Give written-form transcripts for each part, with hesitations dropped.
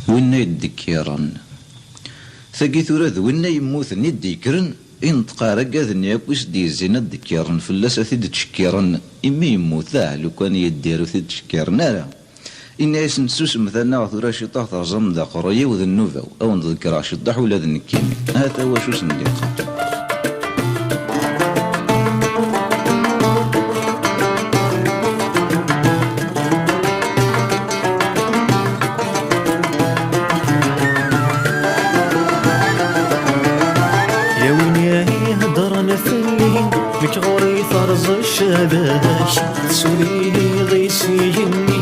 وإنا يدكيرن ثقي ثورة وإنا يموتن يديكرن ينطقى رقاذن ياكوس دي زينة دكيرن فلاس أثيد تشكيرن إما يموت ذا لو كان يديرو ثيد تشكيرن لا إنا يسنسوس مثلا وثورة شطاح ترزم ذا قرية وذا النوفا أو نذكر شطاح ولا ذا النكيمي هذا هو شو سندير مكغوري ثرز الشباش تسوليه ضيسي جني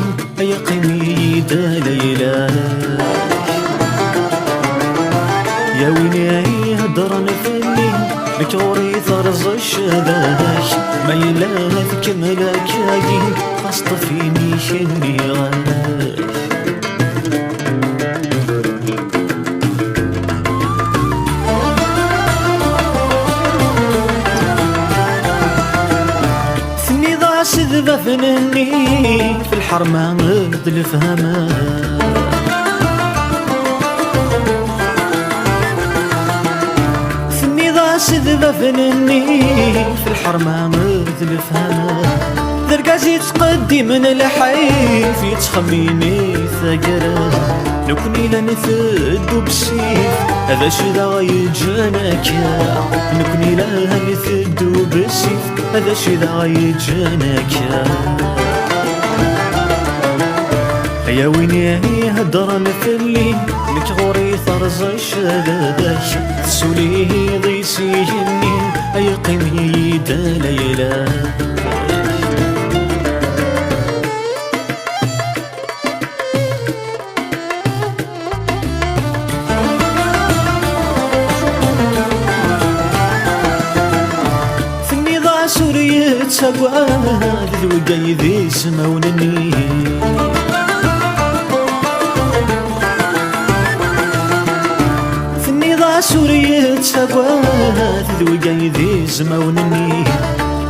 يا قمي دا ليلى يا ويني هدرن فلي مكغوري ثرز الشباش ما يلاذ كملك ياقين خاصة فيني شني غاش سذبة فنني في الحرمة غد الفهمة ثني ذا سذبة فنني في الحرمة غد الفهمة ذرقازي تقدي من الحيف يتخميني ثقرة نكوني لنثدو بالسيف هذا شذا غيجانك نكوني لنثدو بالسيف هذا شذا غيجانك يا ويني هدر مثلي مكغوري ثرز الشباش تسوليه ضيسي جني أي قيمي دا ليلى سورية سواد الوقاي ذي سماونني في النضاع سورية سواد الوقاي ذي سماونني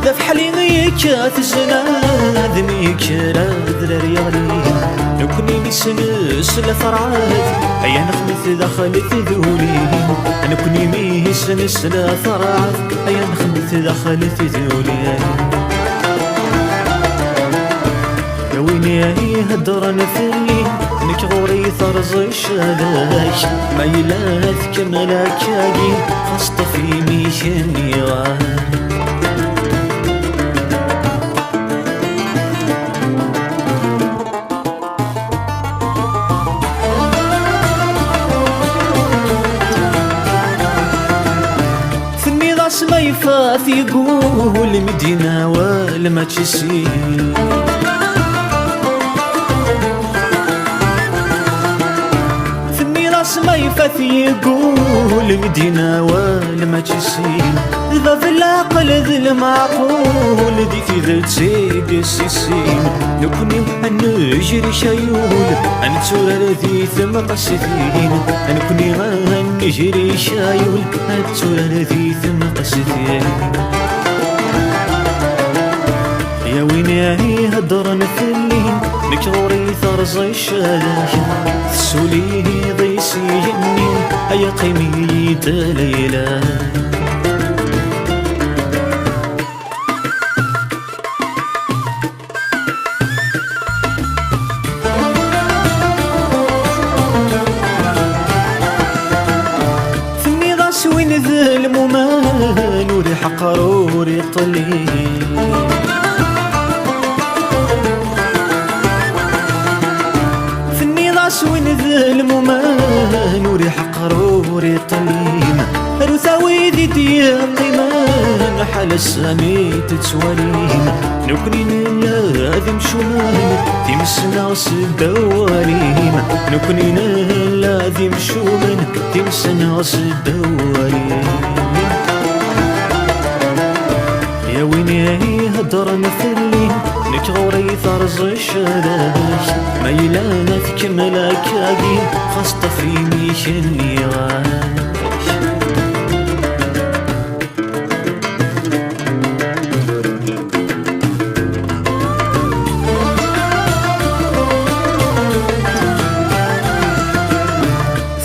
ذا في حالي ميكات الزناد ميكرا ذراري غلي نكوني ميسنس لثرعات أيا نخمث دخلت ذولي نكوني ميسنس لثرعات أيا نخمث دخلت ذولي يا ويني هدر نفلي مكغوري ثرز الشباش ما يلاذ كملاك ياقين خاصة في ميشاني غاش ما يفاث يقول مدينة ولا ما تشسين في الميراث ما يفاث يقول مدينة ولا ما تشسين إذا في العقل ذي المعقول دي في ذا تزيد السيسين نكوني نجري شايول نتسولى ذي ثم قصدين نكوني نجري شايول نتسولى ذي ثم قصدين يا ويني هدر نثلين مكغوري ثرز الشباش تسوليه ضيسي جني أيا قيمي دا ليلى وين ذا الممان وريح قروري طلي في النضاس وين ذا الممان وريح قروري طلي روثاوي ذي ديال قيمان حال السامي تتسواليم نكوني لازم شومان تمسنا الدواليم نكوني لازم شومان تمسنا الدواليم يا ويني هدر مثلي مكغوري ثرز الشباش ما يلانا في كملاك ياقين خاصة في ميشاني غاش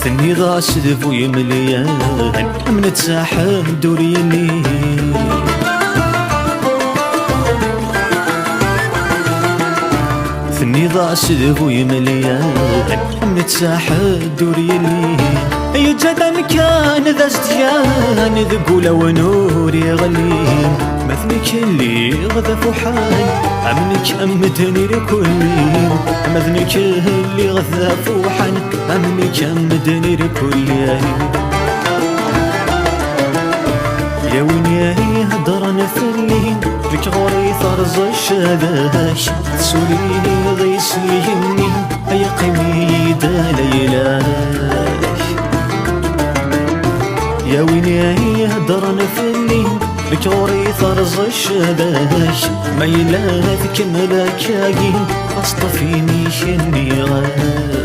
ثني غاس ذبوي مليان من تساحب دوريني ثني غاس ذبوي مليان من تساحب دوريني أي جدا كان ذا ازديان ذقولة ونور يغلي مثلك اللي غذف وحان أمنك أمدني لكلي مثلك اللي غذف وحان أمنك أمدني لكلي يا وين يا هي هدر نفلي بك غوري ثرز الشذاش تسوليني غيسيني أي قميد ليلاش يا وين يا هي هدر نفلي بك غوري ثرز الشذاش ما يلاذك ملاكاين أصطفيني شني غاش